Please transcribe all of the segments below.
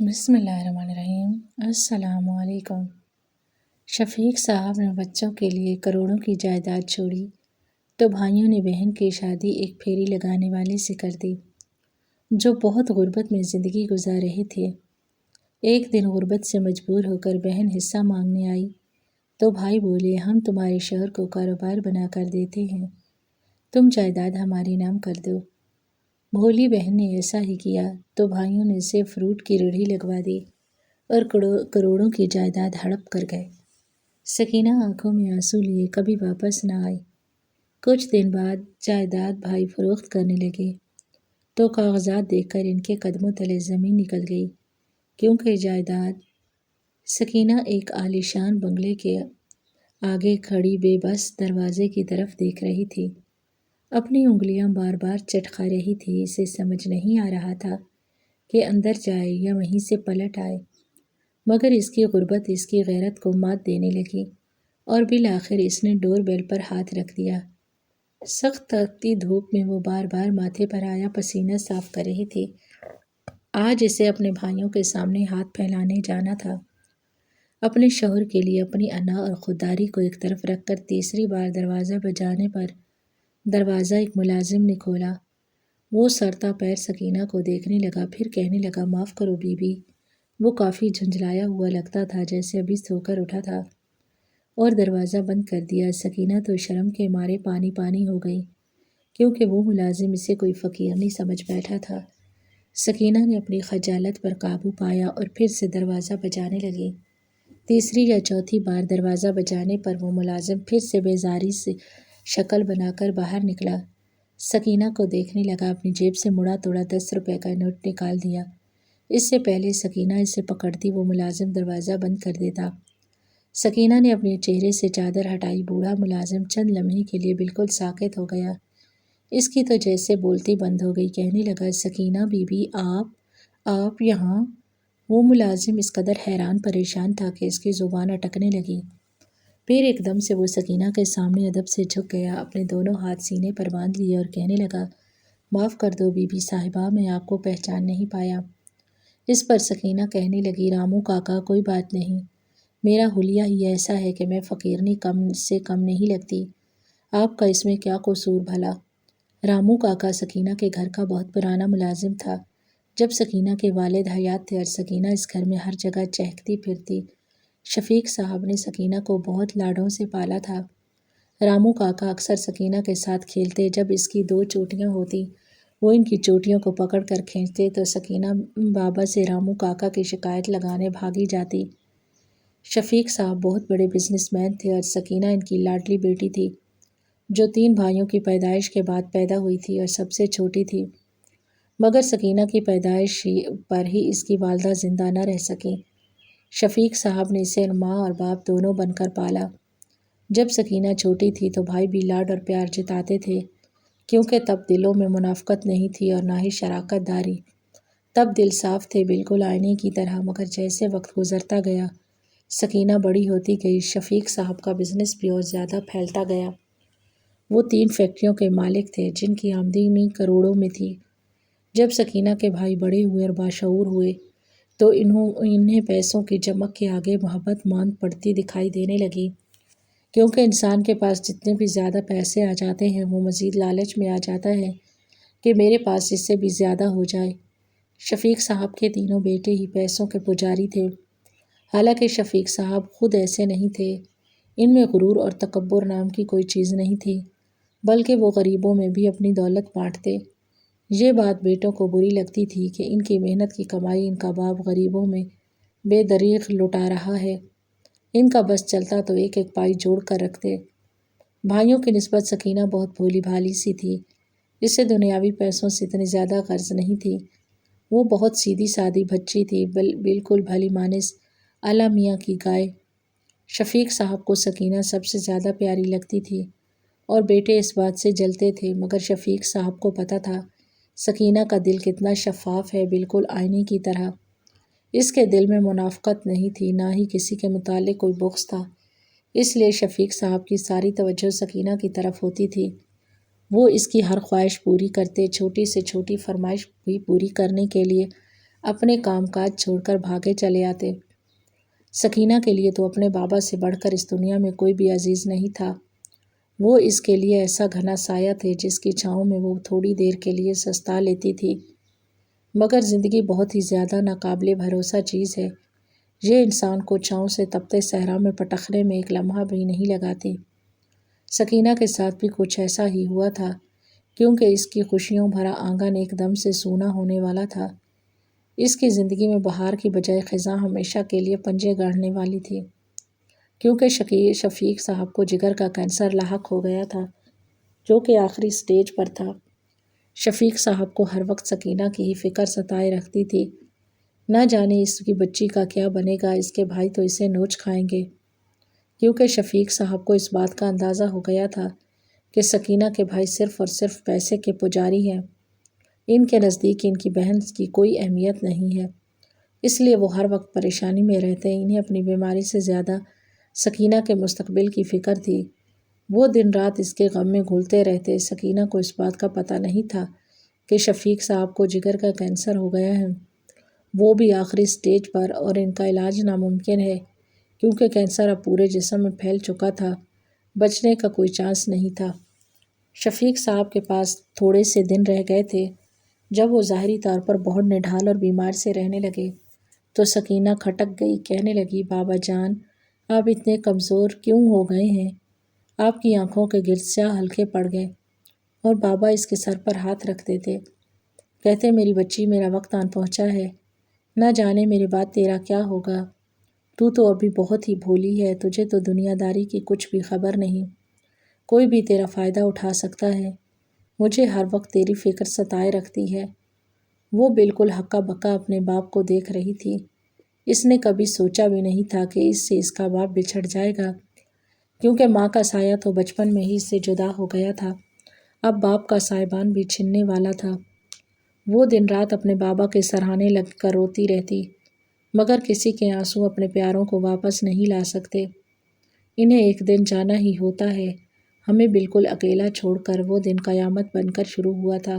بسم اللہ الرحمن الرحیم۔ السلام علیکم۔ شفیق صاحب نے بچوں کے لیے کروڑوں کی جائیداد چھوڑی تو بھائیوں نے بہن کی شادی ایک پھیری لگانے والے سے کر دی جو بہت غربت میں زندگی گزار رہے تھے۔ ایک دن غربت سے مجبور ہو کر بہن حصہ مانگنے آئی تو بھائی بولے، ہم تمہارے شوہر کو کاروبار بنا کر دیتے ہیں، تم جائیداد ہمارے نام کر دو۔ بھولی بہن نے ایسا ہی کیا تو بھائیوں نے اسے فروٹ کی ریڑھی لگوا دی اور کروڑوں کی جائیداد ہڑپ کر گئے۔ سکینہ آنکھوں میں آنسو لیے کبھی واپس نہ آئی۔ کچھ دن بعد جائیداد بھائی فروخت کرنے لگے تو کاغذات دیکھ کر ان کے قدموں تلے زمین نکل گئی، کیونکہ جائیداد۔ سکینہ ایک عالیشان بنگلے کے آگے کھڑی بے بس دروازے کی طرف دیکھ رہی تھی۔ اپنی انگلیاں بار بار چٹکا رہی تھی۔ اسے سمجھ نہیں آ رہا تھا کہ اندر جائے یا وہیں سے پلٹ آئے، مگر اس کی غربت اس کی غیرت کو مات دینے لگی اور بالآخر اس نے ڈور بیل پر ہاتھ رکھ دیا۔ سخت تپتی دھوپ میں وہ بار بار ماتھے پر آیا پسینہ صاف کر رہی تھی۔ آج اسے اپنے بھائیوں کے سامنے ہاتھ پھیلانے جانا تھا۔ اپنے شوہر کے لیے اپنی انا اور خودداری کو ایک طرف رکھ کر تیسری بار دروازہ بجانے پر دروازہ ایک ملازم نے کھولا۔ وہ سرتا پیر سکینہ کو دیکھنے لگا، پھر کہنے لگا، معاف کرو بی بی۔ وہ کافی جھنجھلایا ہوا لگتا تھا، جیسے ابھی سو کر اٹھا تھا، اور دروازہ بند کر دیا۔ سکینہ تو شرم کے مارے پانی پانی ہو گئی، کیونکہ وہ ملازم اسے کوئی فقیر نہیں سمجھ بیٹھا تھا۔ سکینہ نے اپنی خجالت پر قابو پایا اور پھر سے دروازہ بجانے لگی۔ تیسری یا چوتھی بار دروازہ بجانے پر وہ ملازم پھر سے بیزاری سے شکل بنا کر باہر نکلا۔ سکینہ کو دیکھنے لگا، اپنی جیب سے مڑا توڑا 10 روپے کا نوٹ نکال دیا۔ اس سے پہلے سکینہ اسے پکڑتی وہ ملازم دروازہ بند کر دیتا۔ سکینہ نے اپنے چہرے سے چادر ہٹائی۔ بوڑھا ملازم چند لمحے کے لیے بالکل ساکت ہو گیا۔ اس کی تو جیسے بولتی بند ہو گئی۔ کہنے لگا، سکینہ بی بی، آپ یہاں؟ وہ ملازم اس قدر حیران پریشان تھا کہ اس کی زبان اٹکنے لگی۔ پھر ایک دم سے وہ سکینہ کے سامنے ادب سے جھک گیا، اپنے دونوں ہاتھ سینے پر باندھ لیے اور کہنے لگا، معاف کر دو بی بی صاحبہ، میں آپ کو پہچان نہیں پایا۔ اس پر سکینہ کہنے لگی، رامو کاکا، کوئی بات نہیں، میرا حلیہ ہی ایسا ہے کہ میں فقیرنی کم سے کم نہیں لگتی، آپ کا اس میں کیا قصور بھلا؟ رامو کاکا سکینہ کے گھر کا بہت پرانا ملازم تھا۔ جب سکینہ کے والد حیات تھے اور سکینہ اس گھر میں ہر جگہ چہکتی پھرتی، شفیق صاحب نے سکینہ کو بہت لاڈوں سے پالا تھا۔ رامو کاکا اکثر سکینہ کے ساتھ کھیلتے۔ جب اس کی 2 چوٹیاں ہوتی، وہ ان کی چوٹیوں کو پکڑ کر کھینچتے تو سکینہ بابا سے رامو کاکا کی شکایت لگانے بھاگی جاتی۔ شفیق صاحب بہت بڑے بزنس مین تھے اور سکینہ ان کی لاڈلی بیٹی تھی، جو 3 بھائیوں کی پیدائش کے بعد پیدا ہوئی تھی اور سب سے چھوٹی تھی۔ مگر سکینہ کی پیدائش پر ہی اس کی والدہ زندہ نہ رہ سکیں۔ شفیق صاحب نے اسے ماں اور باپ دونوں بن کر پالا۔ جب سکینہ چھوٹی تھی تو بھائی بھی لاڈ اور پیار جتاتے تھے، کیونکہ تب دلوں میں منافقت نہیں تھی اور نہ ہی شراکت داری۔ تب دل صاف تھے، بالکل آئینے کی طرح۔ مگر جیسے وقت گزرتا گیا، سکینہ بڑی ہوتی گئی، شفیق صاحب کا بزنس بھی اور زیادہ پھیلتا گیا۔ وہ 3 فیکٹریوں کے مالک تھے، جن کی آمدنی کروڑوں میں تھی۔ جب سکینہ کے بھائی بڑے ہوئے اور باشعور ہوئے تو انہیں پیسوں کی چمک کے آگے محبت ماند پڑتی دکھائی دینے لگی، کیونکہ انسان کے پاس جتنے بھی زیادہ پیسے آ جاتے ہیں، وہ مزید لالچ میں آ جاتا ہے کہ میرے پاس اس سے بھی زیادہ ہو جائے۔ شفیق صاحب کے تینوں بیٹے ہی پیسوں کے پجاری تھے، حالانکہ شفیق صاحب خود ایسے نہیں تھے۔ ان میں غرور اور تکبر نام کی کوئی چیز نہیں تھی، بلکہ وہ غریبوں میں بھی اپنی دولت بانٹتے۔ یہ بات بیٹوں کو بری لگتی تھی کہ ان کی محنت کی کمائی ان کا باپ غریبوں میں بے دریغ لٹا رہا ہے۔ ان کا بس چلتا تو ایک ایک پائی جوڑ کر رکھتے۔ بھائیوں کی نسبت سکینہ بہت بھولی بھالی سی تھی، اسے دنیاوی پیسوں سے اتنی زیادہ غرض نہیں تھی۔ وہ بہت سیدھی سادی بچی تھی، بالکل بھلی مانس اعلیٰ میاں کی گائے۔ شفیق صاحب کو سکینہ سب سے زیادہ پیاری لگتی تھی اور بیٹے اس بات سے جلتے تھے، مگر شفیق صاحب کو پتہ تھا سکینہ کا دل کتنا شفاف ہے، بالکل آئینے کی طرح۔ اس کے دل میں منافقت نہیں تھی، نہ ہی کسی کے متعلق کوئی بغض تھا۔ اس لیے شفیق صاحب کی ساری توجہ سکینہ کی طرف ہوتی تھی۔ وہ اس کی ہر خواہش پوری کرتے، چھوٹی سے چھوٹی فرمائش بھی پوری کرنے کے لیے اپنے کام کاج چھوڑ کر بھاگے چلے آتے۔ سکینہ کے لیے تو اپنے بابا سے بڑھ کر اس دنیا میں کوئی بھی عزیز نہیں تھا۔ وہ اس کے لیے ایسا گھنا سایہ تھے جس کی چھاؤں میں وہ تھوڑی دیر کے لیے سستا لیتی تھی۔ مگر زندگی بہت ہی زیادہ ناقابل بھروسہ چیز ہے، یہ انسان کو چھاؤں سے تپتے صحرا میں پٹکنے میں ایک لمحہ بھی نہیں لگاتی۔ سکینہ کے ساتھ بھی کچھ ایسا ہی ہوا تھا، کیونکہ اس کی خوشیوں بھرا آنگن ایک دم سے سونا ہونے والا تھا۔ اس کی زندگی میں بہار کی بجائے خزاں ہمیشہ کے لیے پنجے گاڑنے والی تھی، کیونکہ شفیق صاحب کو جگر کا کینسر لاحق ہو گیا تھا، جو کہ آخری سٹیج پر تھا۔ شفیق صاحب کو ہر وقت سکینہ کی ہی فکر ستائے رکھتی تھی۔ نہ جانے اس کی بچی کا کیا بنے گا، اس کے بھائی تو اسے نوچ کھائیں گے، کیونکہ شفیق صاحب کو اس بات کا اندازہ ہو گیا تھا کہ سکینہ کے بھائی صرف اور صرف پیسے کے پجاری ہیں۔ ان کے نزدیک ان کی بہن کی کوئی اہمیت نہیں ہے، اس لیے وہ ہر وقت پریشانی میں رہتے۔ انہیں اپنی بیماری سے زیادہ سکینہ کے مستقبل کی فکر تھی۔ وہ دن رات اس کے غم میں گھلتے رہتے۔ سکینہ کو اس بات کا پتہ نہیں تھا کہ شفیق صاحب کو جگر کا کینسر ہو گیا ہے، وہ بھی آخری سٹیج پر، اور ان کا علاج ناممکن ہے، کیونکہ کینسر اب پورے جسم میں پھیل چکا تھا، بچنے کا کوئی چانس نہیں تھا۔ شفیق صاحب کے پاس تھوڑے سے دن رہ گئے تھے۔ جب وہ ظاہری طور پر بہت نڈھال اور بیمار سے رہنے لگے تو سکینہ کھٹک گئی، کہنے لگی، بابا جان، آپ اتنے کمزور کیوں ہو گئے ہیں؟ آپ کی آنکھوں کے گرد سیاہ حلقے پڑ گئے۔ اور بابا اس کے سر پر ہاتھ رکھتے تھے، کہتے، میری بچی، میرا وقت آن پہنچا ہے، نہ جانے میرے بعد تیرا کیا ہوگا۔ تو ابھی بہت ہی بھولی ہے، تجھے تو دنیا داری کی کچھ بھی خبر نہیں، کوئی بھی تیرا فائدہ اٹھا سکتا ہے۔ مجھے ہر وقت تیری فکر ستائے رکھتی ہے۔ وہ بالکل ہکا بکا اپنے باپ کو دیکھ رہی تھی۔ اس نے کبھی سوچا بھی نہیں تھا کہ اس سے اس کا باپ بچھڑ جائے گا، کیونکہ ماں کا سایہ تو بچپن میں ہی اس سے جدا ہو گیا تھا، اب باپ کا سایبان بھی چھننے والا تھا۔ وہ دن رات اپنے بابا کے سرہانے لگ کر روتی رہتی، مگر کسی کے آنسو اپنے پیاروں کو واپس نہیں لا سکتے۔ انہیں ایک دن جانا ہی ہوتا ہے، ہمیں بالکل اکیلا چھوڑ کر۔ وہ دن قیامت بن کر شروع ہوا تھا۔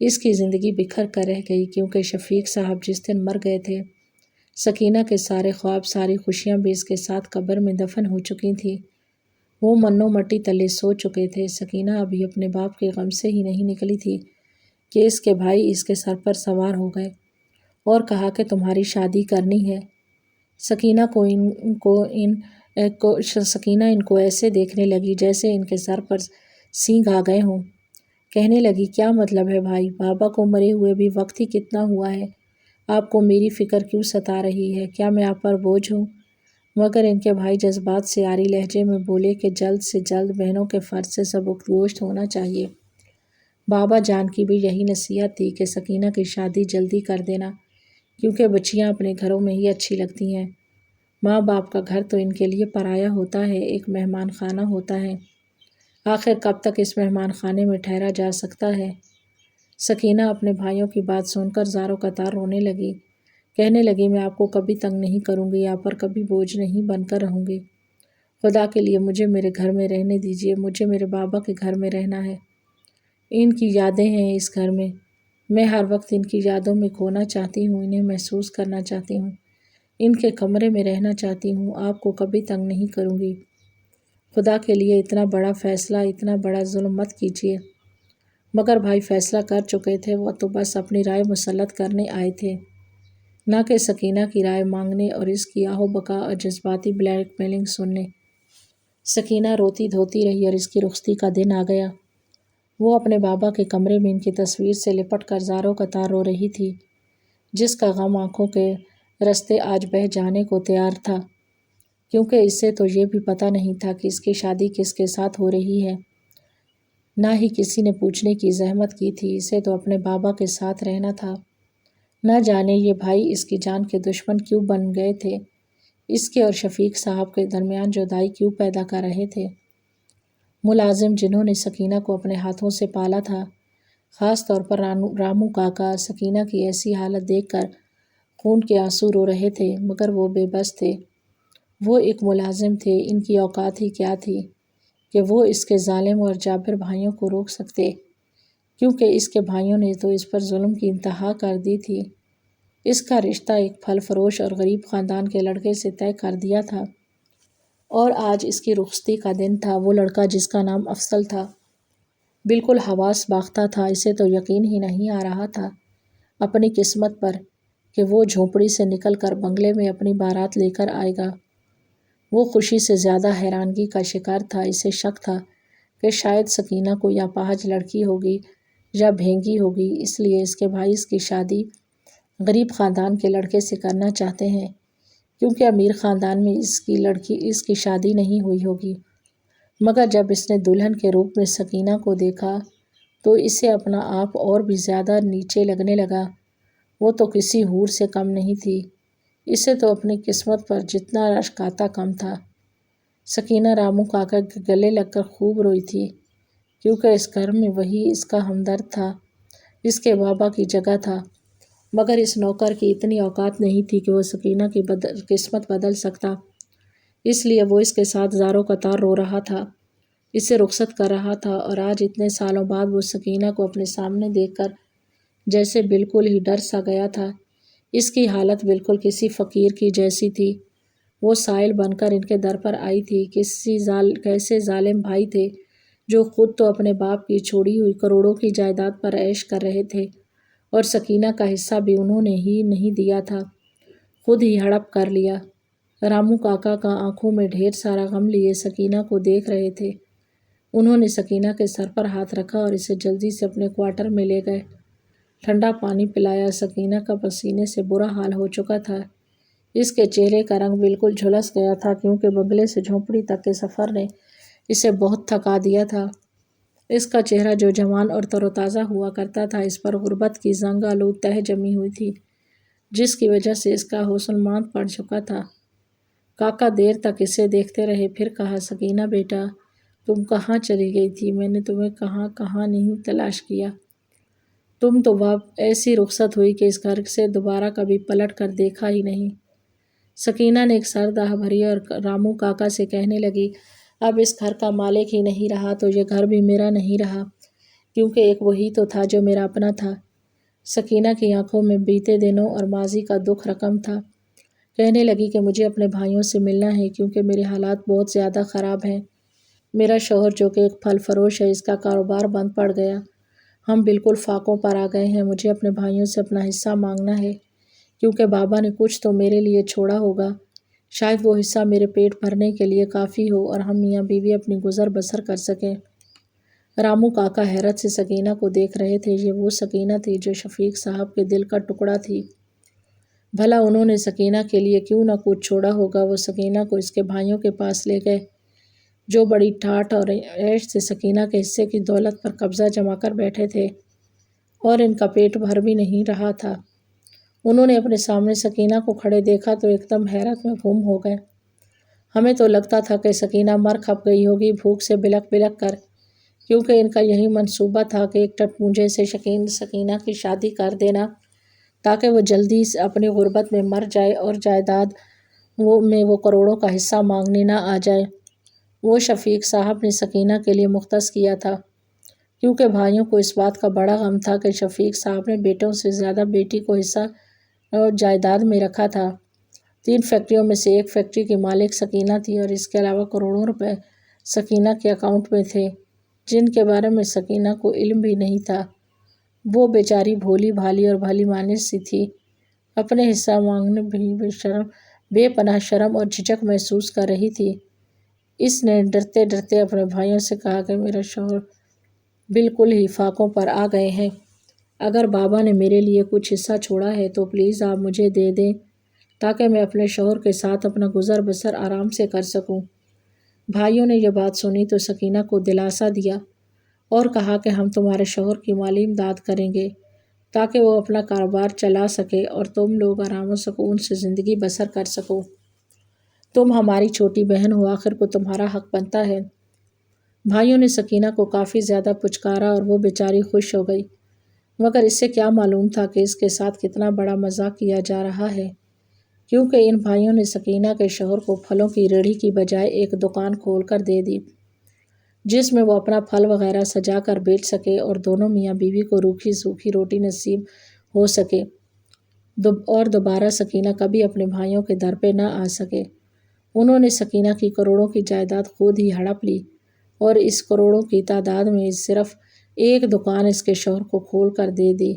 اس کی زندگی بکھر کر رہ گئی، کیونکہ شفیق صاحب جس دن مر گئے تھے، سکینہ کے سارے خواب، ساری خوشیاں بھی اس کے ساتھ قبر میں دفن ہو چکی تھیں۔ وہ منو مٹی تلے سو چکے تھے۔ سکینہ ابھی اپنے باپ کے غم سے ہی نہیں نکلی تھی کہ اس کے بھائی اس کے سر پر سوار ہو گئے اور کہا کہ تمہاری شادی کرنی ہے۔ سکینہ ان کو ایسے دیکھنے لگی جیسے ان کے سر پر سینگ آ گئے ہوں۔ کہنے لگی، کیا مطلب ہے بھائی؟ بابا کو مرے ہوئے بھی وقت ہی کتنا ہوا ہے، آپ کو میری فکر کیوں ستا رہی ہے؟ کیا میں آپ پر بوجھ ہوں؟ مگر ان کے بھائی جذبات سے عاری لہجے میں بولے کہ جلد سے جلد بہنوں کے فرض سے سبکدوش ہونا چاہیے۔ بابا جان کی بھی یہی نصیحت تھی کہ سکینہ کی شادی جلدی کر دینا، کیونکہ بچیاں اپنے گھروں میں ہی اچھی لگتی ہیں۔ ماں باپ کا گھر تو ان کے لیے پرایا ہوتا ہے، ایک مہمان خانہ ہوتا ہے۔ آخر کب تک اس مہمان خانے میں ٹھہرا جا سکتا ہے؟ سکینہ اپنے بھائیوں کی بات سن کر زاروں قطار رونے لگی، کہنے لگی، میں آپ کو کبھی تنگ نہیں کروں گی، آپ پر کبھی بوجھ نہیں بن کر رہوں گی۔ خدا کے لیے مجھے میرے گھر میں رہنے دیجیے، مجھے میرے بابا کے گھر میں رہنا ہے۔ ان کی یادیں ہیں اس گھر میں ہر وقت ان کی یادوں میں کھونا چاہتی ہوں، انہیں محسوس کرنا چاہتی ہوں، ان کے کمرے میں رہنا چاہتی ہوں، آپ کو کبھی تنگ نہیں کروں گی۔ خدا کے لیے اتنا بڑا فیصلہ، اتنا بڑا ظلم مت کیجیے۔ مگر بھائی فیصلہ کر چکے تھے، وہ تو بس اپنی رائے مسلط کرنے آئے تھے، نہ کہ سکینہ کی رائے مانگنے اور اس کی آہو بکا اور جذباتی بلیک میلنگ سننے۔ سکینہ روتی دھوتی رہی اور اس کی رخصتی کا دن آ گیا۔ وہ اپنے بابا کے کمرے میں ان کی تصویر سے لپٹ کر زاروں قطار رو رہی تھی، جس کا غم آنکھوں کے رستے آج بہہ جانے کو تیار تھا، کیونکہ اسے تو یہ بھی پتہ نہیں تھا کہ اس کی شادی کس کے ساتھ ہو رہی ہے۔ نہ ہی کسی نے پوچھنے کی زحمت کی تھی، اسے تو اپنے بابا کے ساتھ رہنا تھا۔ نہ جانے یہ بھائی اس کی جان کے دشمن کیوں بن گئے تھے، اس کے اور شفیق صاحب کے درمیان جدائی کیوں پیدا کر رہے تھے۔ ملازم جنہوں نے سکینہ کو اپنے ہاتھوں سے پالا تھا، خاص طور پر رامو کاکا، سکینہ کی ایسی حالت دیکھ کر خون کے آنسو رو رہے تھے، مگر وہ بے بس تھے۔ وہ ایک ملازم تھے، ان کی اوقات ہی کیا تھی کہ وہ اس کے ظالم اور جابر بھائیوں کو روک سکتے، کیونکہ اس کے بھائیوں نے تو اس پر ظلم کی انتہا کر دی تھی۔ اس کا رشتہ ایک پھل فروش اور غریب خاندان کے لڑکے سے طے کر دیا تھا، اور آج اس کی رخصتی کا دن تھا۔ وہ لڑکا جس کا نام افضل تھا بالکل حواس باختہ تھا۔ اسے تو یقین ہی نہیں آ رہا تھا اپنی قسمت پر کہ وہ جھونپڑی سے نکل کر بنگلے میں اپنی بارات لے کر آئے گا۔ وہ خوشی سے زیادہ حیرانگی کا شکار تھا۔ اسے شک تھا کہ شاید سکینہ کوئی اپاہج لڑکی ہوگی یا بھینگی ہوگی، اس لیے اس کے بھائی اس کی شادی غریب خاندان کے لڑکے سے کرنا چاہتے ہیں، کیونکہ امیر خاندان میں اس کی شادی نہیں ہوئی ہوگی۔ مگر جب اس نے دلہن کے روپ میں سکینہ کو دیکھا تو اسے اپنا آپ اور بھی زیادہ نیچے لگنے لگا۔ وہ تو کسی حور سے کم نہیں تھی۔ اسے تو اپنی قسمت پر جتنا رشک آتا کم تھا۔ سکینہ رامو کاکا کے گلے لگ کر خوب روئی تھی، کیونکہ اس گھر میں وہی اس کا ہمدرد تھا، اس کے بابا کی جگہ تھا۔ مگر اس نوکر کی اتنی اوقات نہیں تھی کہ وہ سکینہ کی قسمت بدل سکتا، اس لیے وہ اس کے ساتھ زاروں قطار رو رہا تھا، اسے رخصت کر رہا تھا۔ اور آج اتنے سالوں بعد وہ سکینہ کو اپنے سامنے دیکھ کر جیسے بالکل ہی ڈر سا گیا تھا۔ اس کی حالت بالکل کسی فقیر کی جیسی تھی۔ وہ سائل بن کر ان کے در پر آئی تھی۔ کیسے ظالم بھائی تھے جو خود تو اپنے باپ کی چھوڑی ہوئی کروڑوں کی جائیداد پر عیش کر رہے تھے، اور سکینہ کا حصہ بھی انہوں نے ہی نہیں دیا تھا، خود ہی ہڑپ کر لیا۔ رامو کاکا کا آنکھوں میں ڈھیر سارا غم لیے سکینہ کو دیکھ رہے تھے۔ انہوں نے سکینہ کے سر پر ہاتھ رکھا اور اسے جلدی سے اپنے کوارٹر میں لے گئے۔ ٹھنڈا پانی پلایا۔ سکینہ کا پسینے سے برا حال ہو چکا تھا۔ اس کے چہرے کا رنگ بالکل جھلس گیا تھا، کیونکہ بنگلے سے جھونپڑی تک کے سفر نے اسے بہت تھکا دیا تھا۔ اس کا چہرہ جو جوان اور تر و تازہ ہوا کرتا تھا، اس پر غربت کی زنگ آلود تہ جمی ہوئی تھی، جس کی وجہ سے اس کا حسن ماند پڑ چکا تھا۔ کاکا دیر تک اسے دیکھتے رہے، پھر کہا، سکینہ بیٹا، تم کہاں چلی گئی تھی؟ میں نے تمہیں کہاں کہاں نہیں تلاش کیا۔ تم تو ایسی رخصت ہوئی کہ اس گھر سے دوبارہ کبھی پلٹ کر دیکھا ہی نہیں۔ سکینہ نے ایک سرد آہ بھری اور رامو کاکا سے کہنے لگی، اب اس گھر کا مالک ہی نہیں رہا تو یہ گھر بھی میرا نہیں رہا، کیونکہ ایک وہی تو تھا جو میرا اپنا تھا۔ سکینہ کی آنکھوں میں بیتے دنوں اور ماضی کا دکھ رقم تھا۔ کہنے لگی کہ مجھے اپنے بھائیوں سے ملنا ہے، کیونکہ میرے حالات بہت زیادہ خراب ہیں۔ میرا شوہر جو کہ ایک پھل فروش ہے، اس کا کاروبار بند پڑ گیا، ہم بالکل فاقوں پر آ گئے ہیں۔ مجھے اپنے بھائیوں سے اپنا حصہ مانگنا ہے، کیونکہ بابا نے کچھ تو میرے لیے چھوڑا ہوگا، شاید وہ حصہ میرے پیٹ بھرنے کے لیے کافی ہو اور ہم میاں بیوی اپنی گزر بسر کر سکیں۔ رامو کاکا حیرت سے سکینہ کو دیکھ رہے تھے۔ یہ وہ سکینہ تھی جو شفیق صاحب کے دل کا ٹکڑا تھی۔ بھلا انہوں نے سکینہ کے لیے کیوں نہ کچھ چھوڑا ہوگا۔ وہ سکینہ کو اس کے بھائیوں کے پاس لے گئے، جو بڑی ٹھاٹھ اور عیش سے سکینہ کے حصے کی دولت پر قبضہ جما کر بیٹھے تھے، اور ان کا پیٹ بھر بھی نہیں رہا تھا۔ انہوں نے اپنے سامنے سکینہ کو کھڑے دیکھا تو ایک دم حیرت میں گم ہو گئے۔ ہمیں تو لگتا تھا کہ سکینہ مر کھپ گئی ہوگی بھوک سے بلک بلک کر، کیونکہ ان کا یہی منصوبہ تھا کہ ایک ٹٹپونجے سے سکینہ کی شادی کر دینا، تاکہ وہ جلدی اپنی غربت میں مر جائے اور جائیداد میں وہ کروڑوں کا حصہ مانگنے نہ آ جائے۔ وہ شفیق صاحب نے سکینہ کے لیے مختص کیا تھا، کیونکہ بھائیوں کو اس بات کا بڑا غم تھا کہ شفیق صاحب نے بیٹوں سے زیادہ بیٹی کو حصہ جائیداد میں رکھا تھا۔ 3 فیکٹریوں میں سے ایک فیکٹری کی مالک سکینہ تھی، اور اس کے علاوہ کروڑوں روپے سکینہ کے اکاؤنٹ میں تھے، جن کے بارے میں سکینہ کو علم بھی نہیں تھا۔ وہ بیچاری بھولی بھالی اور بھلی مانس سی تھی، اپنے حصہ مانگنے بھی بے پناہ شرم اور جھجک محسوس کر رہی تھی۔ اس نے ڈرتے ڈرتے اپنے بھائیوں سے کہا کہ میرا شوہر بالکل ہی فاقوں پر آ گئے ہیں، اگر بابا نے میرے لیے کچھ حصہ چھوڑا ہے تو پلیز آپ مجھے دے دیں، تاکہ میں اپنے شوہر کے ساتھ اپنا گزر بسر آرام سے کر سکوں۔ بھائیوں نے یہ بات سنی تو سکینہ کو دلاسا دیا اور کہا کہ ہم تمہارے شوہر کی مالی امداد کریں گے، تاکہ وہ اپنا کاروبار چلا سکے اور تم لوگ آرام و سکون سے زندگی بسر کر سکو۔ تم ہماری چھوٹی بہن ہو، آخر کو تمہارا حق بنتا ہے۔ بھائیوں نے سکینہ کو کافی زیادہ پچکارا اور وہ بیچاری خوش ہو گئی، مگر اس سے کیا معلوم تھا کہ اس کے ساتھ کتنا بڑا مذاق کیا جا رہا ہے، کیونکہ ان بھائیوں نے سکینہ کے شوہر کو پھلوں کی ریڑھی کی بجائے ایک دکان کھول کر دے دی، جس میں وہ اپنا پھل وغیرہ سجا کر بیچ سکے اور دونوں میاں بیوی کو روکھی سوکھی روٹی نصیب ہو سکے۔ اور دوبارہ سکینہ کبھی اپنے بھائیوں کے در پہ نہ آ سکے۔ انہوں نے سکینہ کی کروڑوں کی جائیداد خود ہی ہڑپ لی اور اس کروڑوں کی تعداد میں صرف ایک دکان اس کے شوہر کو کھول کر دے دی۔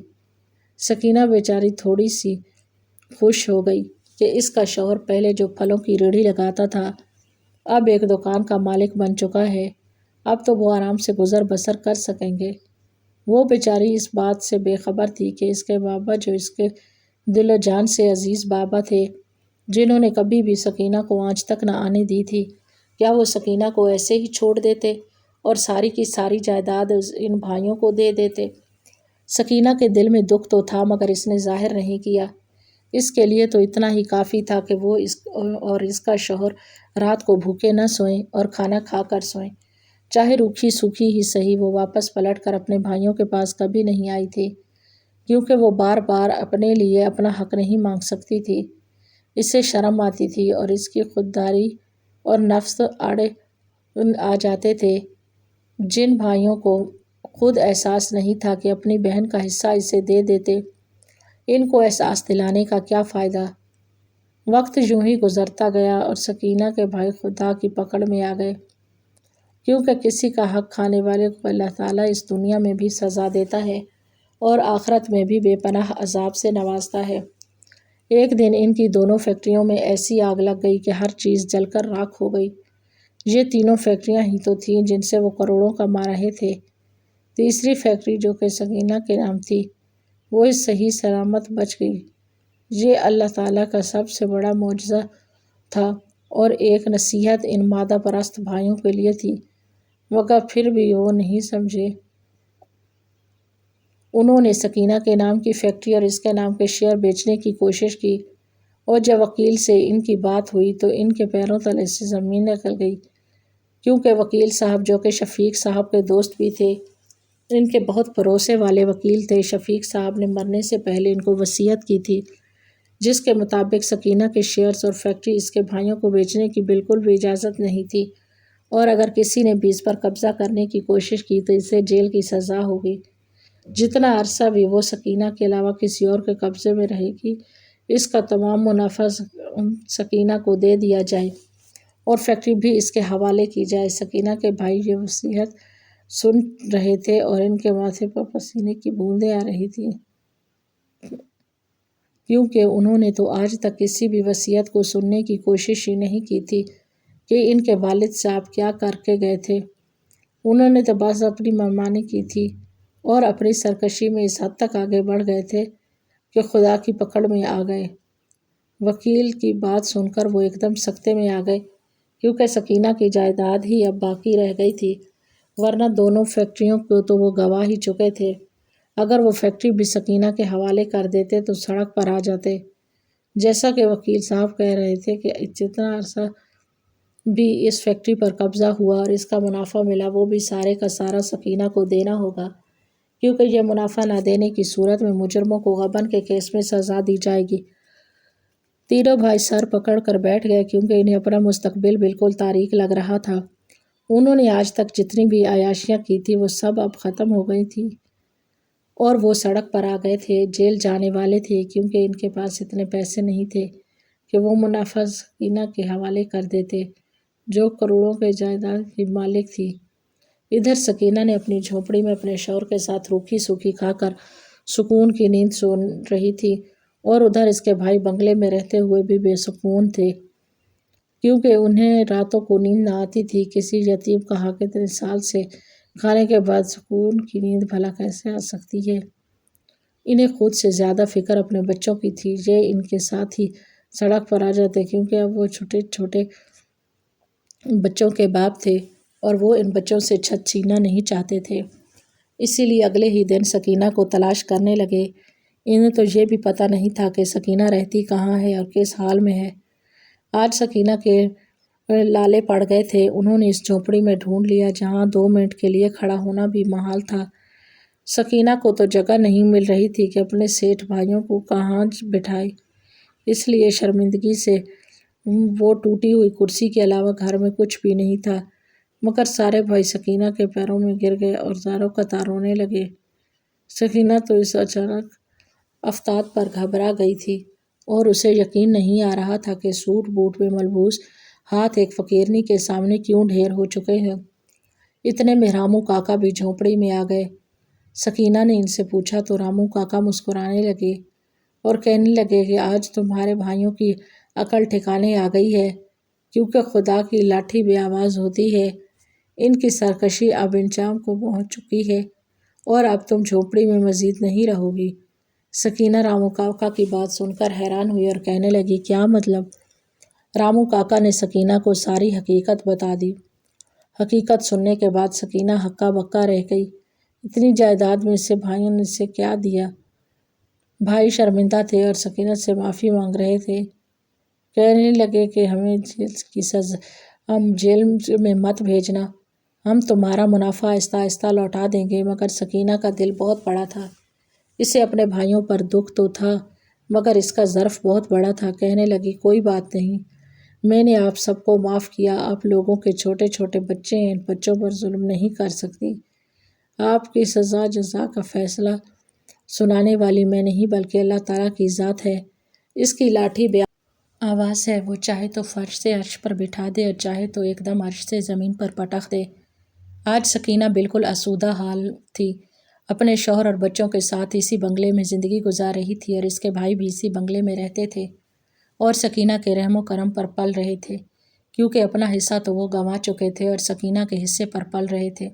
سکینہ بیچاری تھوڑی سی خوش ہو گئی کہ اس کا شوہر پہلے جو پھلوں کی ریڑھی لگاتا تھا اب ایک دکان کا مالک بن چکا ہے، اب تو وہ آرام سے گزر بسر کر سکیں گے۔ وہ بیچاری اس بات سے بے خبر تھی کہ اس کے بابا جو اس کے دل و جان سے عزیز بابا تھے، جنہوں نے کبھی بھی سکینہ کو آنچ تک نہ آنے دی تھی، کیا وہ سکینہ کو ایسے ہی چھوڑ دیتے اور ساری کی ساری جائیداد ان بھائیوں کو دے دیتے؟ سکینہ کے دل میں دکھ تو تھا مگر اس نے ظاہر نہیں کیا۔ اس کے لیے تو اتنا ہی کافی تھا کہ وہ اس کا شوہر رات کو بھوکے نہ سوئیں اور کھانا کھا کر سوئیں، چاہے روکھی سوکھی ہی صحیح۔ وہ واپس پلٹ کر اپنے بھائیوں کے پاس کبھی نہیں آئی تھی، کیونکہ وہ بار بار اپنے لیے اپنا حق نہیں مانگ سکتی تھی۔ اسے شرم آتی تھی اور اس کی خودداری اور نفس آڑے آ جاتے تھے۔ جن بھائیوں کو خود احساس نہیں تھا کہ اپنی بہن کا حصہ اسے دے دیتے، ان کو احساس دلانے کا کیا فائدہ؟ وقت یوں ہی گزرتا گیا اور سکینہ کے بھائی خدا کی پکڑ میں آ گئے، کیونکہ کسی کا حق کھانے والے کو اللہ تعالیٰ اس دنیا میں بھی سزا دیتا ہے اور آخرت میں بھی بے پناہ عذاب سے نوازتا ہے۔ ایک دن ان کی دونوں فیکٹریوں میں ایسی آگ لگ گئی کہ ہر چیز جل کر راکھ ہو گئی۔ یہ تینوں فیکٹریاں ہی تو تھیں جن سے وہ کروڑوں کما رہے تھے۔ تیسری فیکٹری جو کہ سکینہ کے نام تھی، وہ اس صحیح سلامت بچ گئی۔ یہ اللہ تعالیٰ کا سب سے بڑا معجزہ تھا اور ایک نصیحت ان مادہ پرست بھائیوں کے لیے تھی، مگر پھر بھی وہ نہیں سمجھے۔ انہوں نے سکینہ کے نام کی فیکٹری اور اس کے نام کے شیئر بیچنے کی کوشش کی اور جب وکیل سے ان کی بات ہوئی تو ان کے پیروں تلے سے زمین نکل گئی، کیونکہ وکیل صاحب جو کہ شفیق صاحب کے دوست بھی تھے، ان کے بہت بھروسے والے وکیل تھے۔ شفیق صاحب نے مرنے سے پہلے ان کو وصیت کی تھی جس کے مطابق سکینہ کے شیئرز اور فیکٹری اس کے بھائیوں کو بیچنے کی بالکل بھی اجازت نہیں تھی، اور اگر کسی نے بھی اس پر قبضہ کرنے کی کوشش کی تو اسے جیل کی سزا ہوگی۔ جتنا عرصہ بھی وہ سکینہ کے علاوہ کسی اور کے قبضے میں رہے گی، اس کا تمام منافع سکینہ کو دے دیا جائے اور فیکٹری بھی اس کے حوالے کی جائے۔ سکینہ کے بھائی یہ وصیت سن رہے تھے اور ان کے ماتھے پر پسینے کی بوندیں آ رہی تھیں، کیونکہ انہوں نے تو آج تک کسی بھی وصیت کو سننے کی کوشش ہی نہیں کی تھی کہ ان کے والد صاحب کیا کر کے گئے تھے۔ انہوں نے تو بس اپنی منمانی کی تھی اور اپنی سرکشی میں اس حد تک آگے بڑھ گئے تھے کہ خدا کی پکڑ میں آ گئے۔ وکیل کی بات سن کر وہ ایک دم سکتے میں آ گئے، کیونکہ سکینہ کی جائیداد ہی اب باقی رہ گئی تھی، ورنہ دونوں فیکٹریوں کو تو وہ گنوا ہی چکے تھے۔ اگر وہ فیکٹری بھی سکینہ کے حوالے کر دیتے تو سڑک پر آ جاتے، جیسا کہ وکیل صاحب کہہ رہے تھے کہ جتنا عرصہ بھی اس فیکٹری پر قبضہ ہوا اور اس کا منافع ملا وہ بھی سارے کا سارا سکینہ کو دینا ہوگا، کیونکہ یہ منافع نہ دینے کی صورت میں مجرموں کو غبن کے کیس میں سزا دی جائے گی۔ تینوں بھائی سر پکڑ کر بیٹھ گئے، کیونکہ انہیں اپنا مستقبل بالکل تاریک لگ رہا تھا۔ انہوں نے آج تک جتنی بھی عیاشیاں کی تھی وہ سب اب ختم ہو گئی تھیں اور وہ سڑک پر آ گئے تھے، جیل جانے والے تھے، کیونکہ ان کے پاس اتنے پیسے نہیں تھے کہ وہ منافع سکینہ کے حوالے کر دیتے، جو کروڑوں کے جائیداد کی مالک تھی۔ ادھر سکینہ نے اپنی جھونپڑی میں اپنے شوہر کے ساتھ روکھی سوکھی کھا کر سکون کی نیند سو رہی تھی، اور ادھر اس کے بھائی بنگلے میں رہتے ہوئے بھی بے سکون تھے، کیونکہ انہیں راتوں کو نیند نہ آتی تھی۔ کسی یتیم کہا کہ 3 سال سے کھانے کے بعد سکون کی نیند بھلا کیسے آ سکتی ہے؟ انہیں خود سے زیادہ فکر اپنے بچوں کی تھی۔ یہ ان کے ساتھ ہی سڑک پر آ جاتے، کیونکہ اب وہ چھوٹے چھوٹے بچوں کے باپ تھے اور وہ ان بچوں سے چھت چھیننا نہیں چاہتے تھے، اسی لیے اگلے ہی دن سکینہ کو تلاش کرنے لگے۔ انہیں تو یہ بھی پتہ نہیں تھا کہ سکینہ رہتی کہاں ہے اور کس حال میں ہے۔ آج سکینہ کے لالے پڑ گئے تھے۔ انہوں نے اس جھونپڑی میں ڈھونڈ لیا جہاں 2 منٹ کے لیے کھڑا ہونا بھی محال تھا۔ سکینہ کو تو جگہ نہیں مل رہی تھی کہ اپنے سیٹھ بھائیوں کو کہاں بٹھائے، اس لیے شرمندگی سے وہ ٹوٹی ہوئی کرسی کے علاوہ گھر میں کچھ بھی نہیں تھا، مگر سارے بھائی سکینہ کے پیروں میں گر گئے اور زاروں قطار رونے لگے۔ سکینہ تو اس اچانک افتاد پر گھبرا گئی تھی اور اسے یقین نہیں آ رہا تھا کہ سوٹ بوٹ میں ملبوس ہاتھ ایک فقیرنی کے سامنے کیوں ڈھیر ہو چکے ہیں۔ اتنے میں رامو کاکا بھی جھونپڑی میں آ گئے۔ سکینہ نے ان سے پوچھا تو رامو کاکا مسکرانے لگے اور کہنے لگے کہ آج تمہارے بھائیوں کی عقل ٹھکانے آ گئی ہے، کیونکہ خدا کی لاٹھی بے آواز ہوتی ہے۔ ان کی سرکشی اب انجام کو پہنچ چکی ہے اور اب تم جھونپڑی میں مزید نہیں رہو گی۔ سکینہ رامو کاکا کی بات سن کر حیران ہوئی اور کہنے لگی، کیا مطلب؟ رامو کاکا نے سکینہ کو ساری حقیقت بتا دی۔ حقیقت سننے کے بعد سکینہ ہکا بکا رہ گئی۔ اتنی جائیداد میں سے بھائیوں نے اسے کیا دیا؟ بھائی شرمندہ تھے اور سکینہ سے معافی مانگ رہے تھے۔ کہنے لگے کہ ہمیں جیل میں مت بھیجنا، ہم تمہارا منافع آہستہ آہستہ لوٹا دیں گے۔ مگر سکینہ کا دل بہت بڑا تھا، اسے اپنے بھائیوں پر دکھ تو تھا مگر اس کا ظرف بہت بڑا تھا۔ کہنے لگی، کوئی بات نہیں، میں نے آپ سب کو معاف کیا۔ آپ لوگوں کے چھوٹے چھوٹے بچے ہیں، ان بچوں پر ظلم نہیں کر سکتی۔ آپ کی سزا جزا کا فیصلہ سنانے والی میں نہیں بلکہ اللہ تعالیٰ کی ذات ہے۔ اس کی لاٹھی بے آواز ہے، وہ چاہے تو فرش سے عرش پر بٹھا دے اور چاہے تو ایک دم عرش سے زمین پر پٹخ دے۔ آج سکینہ بالکل آسودہ حال تھی، اپنے شوہر اور بچوں کے ساتھ اسی بنگلے میں زندگی گزار رہی تھی اور اس کے بھائی بھی اسی بنگلے میں رہتے تھے اور سکینہ کے رحم و کرم پر پل رہے تھے، کیونکہ اپنا حصہ تو وہ گنوا چکے تھے اور سکینہ کے حصے پر پل رہے تھے۔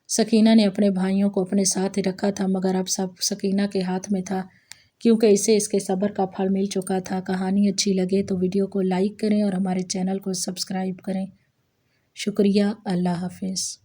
سکینہ نے اپنے بھائیوں کو اپنے ساتھ ہی رکھا تھا مگر اب سب سکینہ کے ہاتھ میں تھا، کیونکہ اسے اس کے صبر کا پھل مل چکا تھا۔ کہانی اچھی لگے تو ویڈیو کو لائک کریں اور ہمارے چینل کو سبسکرائب کریں۔ شکریہ، اللہ حافظ۔